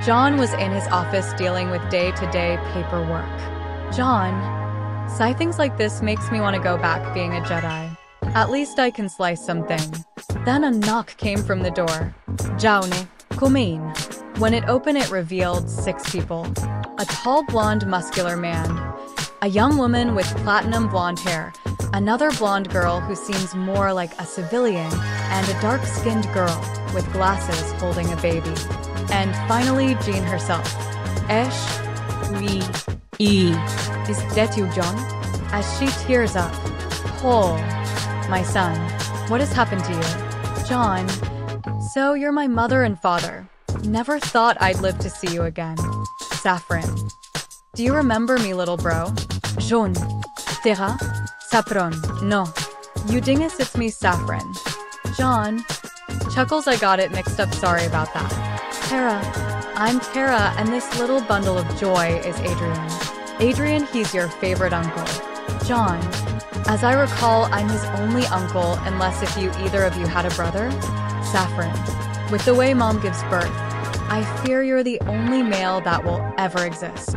John was in his office dealing with day-to-day paperwork. John, things like this makes me want to go back being a Jedi. At least I can slice something. Then a knock came from the door. Jaune, come in. When it opened, it revealed 6 people. A tall, blonde, muscular man. A young woman with platinum blonde hair. Another blonde girl who seems more like a civilian. And a dark-skinned girl with glasses holding a baby. And finally, Jean herself. Oui. Is that you, John? As she tears up. Oh, my son, what has happened to you? John, so you're my mother and father. Never thought I'd live to see you again. Saffron. Do you remember me, little bro? Jaune. Terra? Saffron. No. You dingus, it's me, Saffron. John. Chuckles, I got it mixed up, sorry about that. Terra. I'm Terra, and this little bundle of joy is Adrian. Adrian, he's your favorite uncle. John. As I recall, I'm his only uncle, unless if either of you had a brother. Saffron. With the way mom gives birth, I fear you're the only male that will ever exist.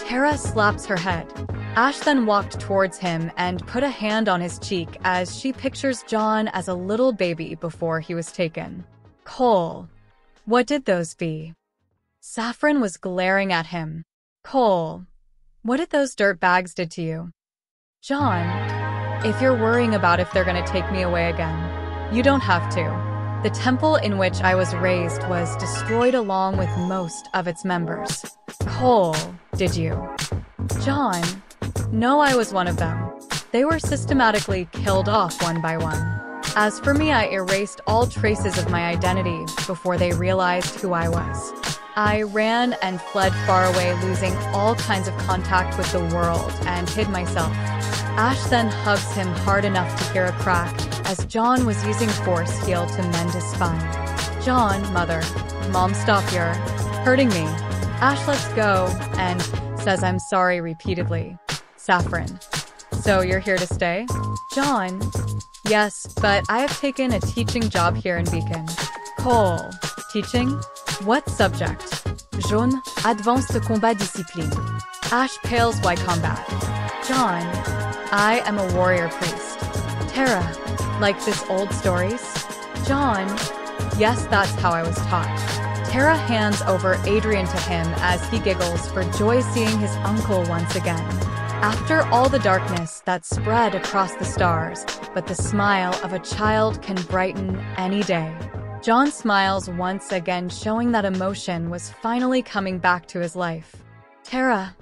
Terra slaps her head. Ash then walked towards him and put a hand on his cheek as she pictures John as a little baby before he was taken. Cole. What did those be? Saffron was glaring at him. Cole. What did those dirt bags did to you? John. If you're worrying about if they're going to take me away again, you don't have to. The temple in which I was raised was destroyed along with most of its members. Cole, did you? John. No, I was one of them. They were systematically killed off one by one. As for me, I erased all traces of my identity before they realized who I was. I ran and fled far away, losing all kinds of contact with the world, and hid myself. Ash then hugs him hard enough to hear a crack, as John was using force heal to mend his spine. John, mother. Mom, stop, you're hurting me. Ash lets go, and says I'm sorry repeatedly. Saffron. So you're here to stay? John. Yes, but I have taken a teaching job here in Beacon. Cole. Teaching? What subject? Jaune, Advanced Combat Discipline. Ash pales, why combat? John, I am a warrior priest. Terra, like this old stories? John, yes, that's how I was taught. Terra hands over Adrian to him as he giggles for joy seeing his uncle once again. After all the darkness that spread across the stars, but the smile of a child can brighten any day. John smiles once again, showing that emotion was finally coming back to his life. Terra,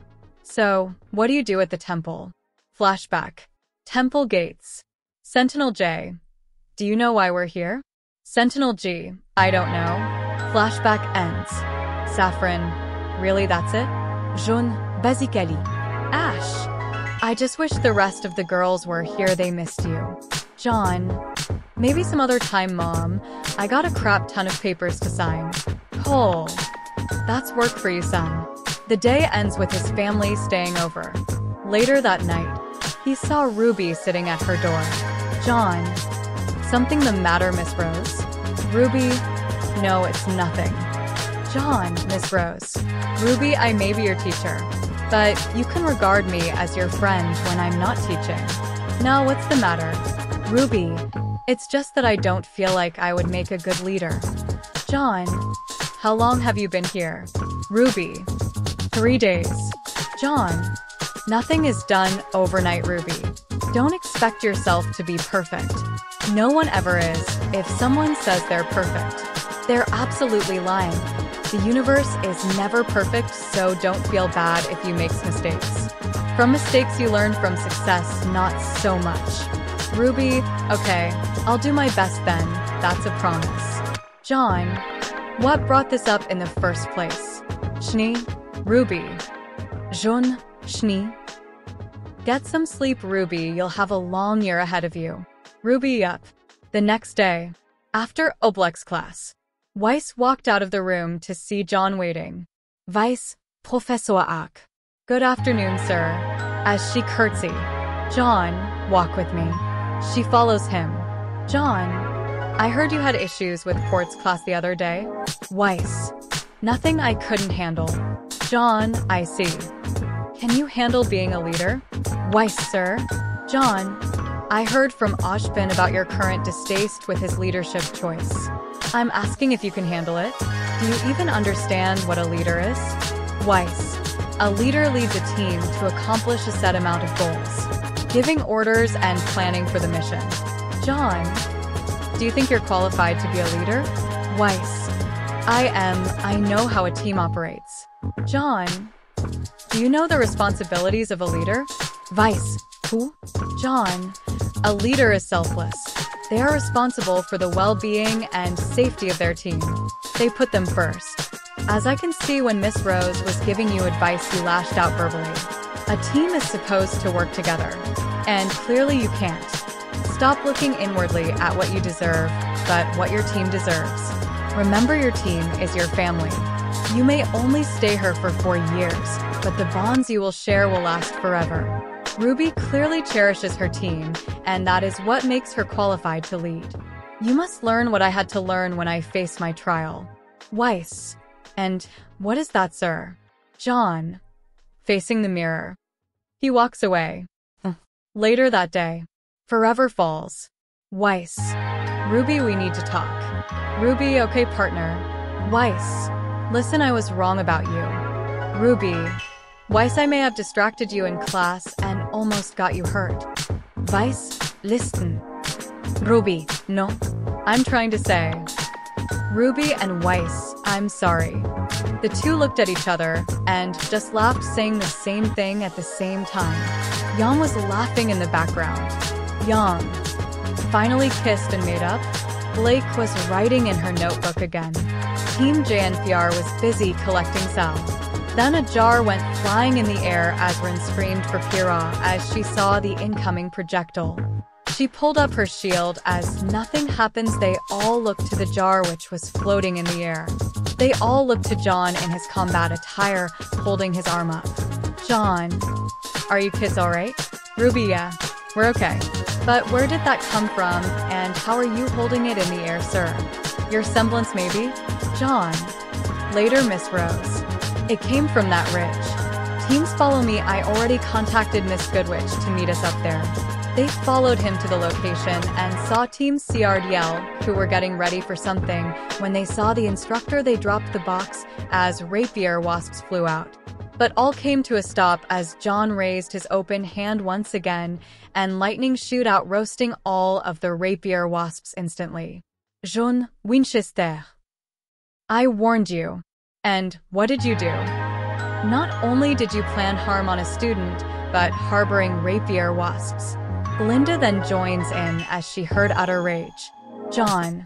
so, what do you do at the temple? Flashback. Temple gates. Sentinel J. Do you know why we're here? Sentinel G. I don't know. Flashback ends. Saffron. Really, that's it? Jaune. Basically. Ash. I just wish the rest of the girls were here, they missed you. John. Maybe some other time, Mom. I got a crap ton of papers to sign. Cole. That's work for you, son. The day ends with his family staying over. Later that night, he saw RWBY sitting at her door. John. Something the matter, Miss Rose? RWBY. No, it's nothing. John, Miss Rose. RWBY, I may be your teacher, but you can regard me as your friend when I'm not teaching. Now, what's the matter? RWBY. It's just that I don't feel like I would make a good leader. John. How long have you been here? RWBY. 3 days. John. Nothing is done overnight, RWBY. Don't expect yourself to be perfect. No one ever is. If someone says they're perfect, they're absolutely lying. The universe is never perfect, so don't feel bad if you make mistakes. From mistakes you learn, from success, not so much. RWBY, okay, I'll do my best then, that's a promise. John, what brought this up in the first place? Shni? RWBY. Jaune, Shni. Get some sleep, RWBY, you'll have a long year ahead of you. RWBY up. The next day, after Oblex class, Weiss walked out of the room to see John waiting. Weiss, Professor Ack. Good afternoon, sir. As she curtsy. John, walk with me. She follows him. John, I heard you had issues with Port's class the other day. Weiss. Nothing I couldn't handle. Jaune, I see. Can you handle being a leader? Weiss, sir. Jaune, I heard from Ashbin about your current distaste with his leadership choice. I'm asking if you can handle it. Do you even understand what a leader is? Weiss, a leader leads a team to accomplish a set amount of goals, giving orders and planning for the mission. Jaune, do you think you're qualified to be a leader? Weiss, I am. I know how a team operates. Jaune, do you know the responsibilities of a leader? Weiss, who? Jaune, a leader is selfless. They are responsible for the well-being and safety of their team. They put them first. As I can see when Miss Rose was giving you advice, you lashed out verbally. A team is supposed to work together, and clearly you can't. Stop looking inwardly at what you deserve, but what your team deserves. Remember, your team is your family. You may only stay here for 4 years, but the bonds you will share will last forever. RWBY clearly cherishes her team, and that is what makes her qualified to lead. You must learn what I had to learn when I faced my trial. Weiss. And what is that, sir? Jaune. Facing the mirror. He walks away. Later that day. Forever falls. Weiss. RWBY, we need to talk. RWBY, okay, partner. Weiss. Listen, I was wrong about you. RWBY. Weiss, I may have distracted you in class and almost got you hurt. Weiss, listen. RWBY, no. I'm trying to say. RWBY and Weiss, I'm sorry. The two looked at each other and just laughed, saying the same thing at the same time. Yang was laughing in the background. Yang finally kissed and made up. Blake was writing in her notebook again. Team JNPR was busy collecting cell. Then a jar went flying in the air as Rin screamed for Pyrrha as she saw the incoming projectile. She pulled up her shield. As nothing happens, they all looked to the jar, which was floating in the air. They all looked to Jaune in his combat attire, holding his arm up. Jaune, are you kids alright? RWBY, yeah, we're okay. But where did that come from, and how are you holding it in the air, sir? Your semblance, maybe? Jaune. Later, Miss Rose. It came from that ridge. Teams follow me. I already contacted Miss Goodwitch to meet us up there. They followed him to the location and saw Team CRDL, who were getting ready for something. When they saw the instructor, they dropped the box as rapier wasps flew out. But all came to a stop as Jaune raised his open hand once again, and lightning shoot out, roasting all of the rapier wasps instantly. Jaune, Winchester. I warned you. And what did you do? Not only did you plan harm on a student, but harboring rapier wasps. Glinda then joins in as she heard utter rage. Jaune.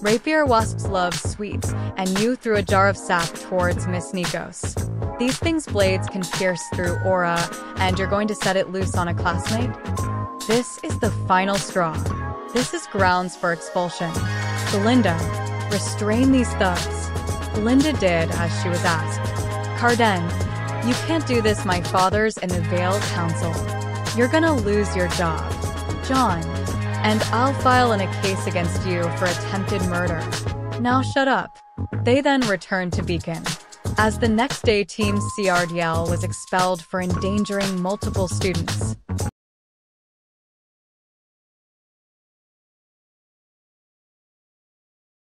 Rapier wasps love sweets, and you threw a jar of sap towards Miss Nikos. These things' blades can pierce through aura, and you're going to set it loose on a classmate? This is the final straw. This is grounds for expulsion. Glinda, restrain these thugs. Glinda did as she was asked. Carden, you can't do this. My father's in the Vale Council. You're gonna lose your job. Jaune, and I'll file a case against you for attempted murder. Now shut up. They then returned to Beacon. As the next day, Team CRDL was expelled for endangering multiple students.